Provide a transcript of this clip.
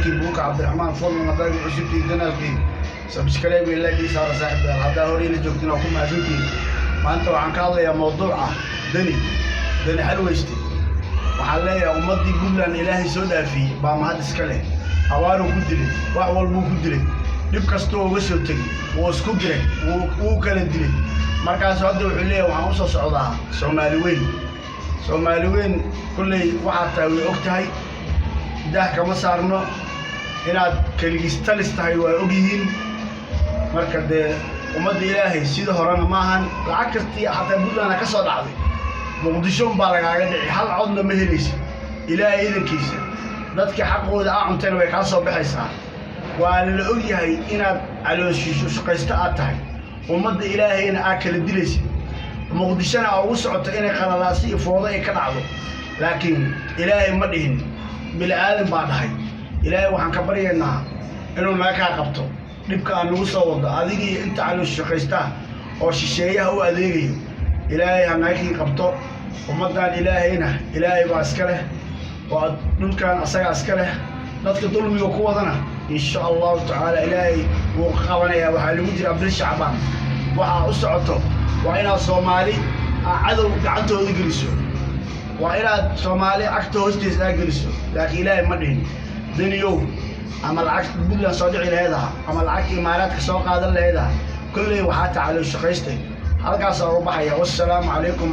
channelkii buuka Cabdiraxmaan Fadlan hadday cusubtii channelkii subscribe iyo like saar saaxiib hadda hore ila joogtina ku maasantiin maanta waxaan ka hadlayaa mowduuc ah dani xalweyste waxaan leeyahay ummadii Puntland Ilaahay soo dhaafiyay baa mahad iska leh awaaru ku dilay wax walba ku dilay dib kasto uga soo tagay oo isku diray uu kala dilay markaas hadda wuxuu leeyahay waxaan u soo socdaa Soomaali weyn kullay waxa taaway ogtahay dah kama saarno inaad kaligistalis tahay waa ogyihiin marka de ummadda Ilaahay sida horena maahan lacag kastii hataa Puntland ka soo dhacday muqdisho baa lagaaga dhicay hal codna ma helaysid Ilaahay idinkiisa dadka xaqooda cunteen way ka soo baxaysaa waa la ogyahay inaad calooshiisho shaqaysta aad tahay ummadda Ilaahayna aad kala dilaysid muqdishona ugu socoto inay qalalaasi iyo foodo ay ka dhacdo laakiin Ilaahay ma dhihin bil aadan baa dhahay Ilaahay waxaan ka baryaynaa inuu naga qabto dhibka aan ugu soo wado adigii inta caloosh shaqaysta oo shisheeyaha u adeegayo Ilaahay ha naga qabto ummaddan Ilaahay baa iska leh oo dhulkan asaga iska leh dadka dulmiga ku wadana insha Allah ta'ala Ilaahay wuu qabanaya waxa lagu jira bil Shacbaan waxa u socoto waa inaad Soomaali cadow gacantooda geliso waa inaad Soomaali agta hoostiisa geliso laakiin Ilaahay ma dhihin daniyow ama lacag Puntland soo dhici lahayd ama lacag imaaraadka soo qaadan lahayd kullay waxa tacaalo shaqaystay halkaas oo baxaya wassalaamu calaykum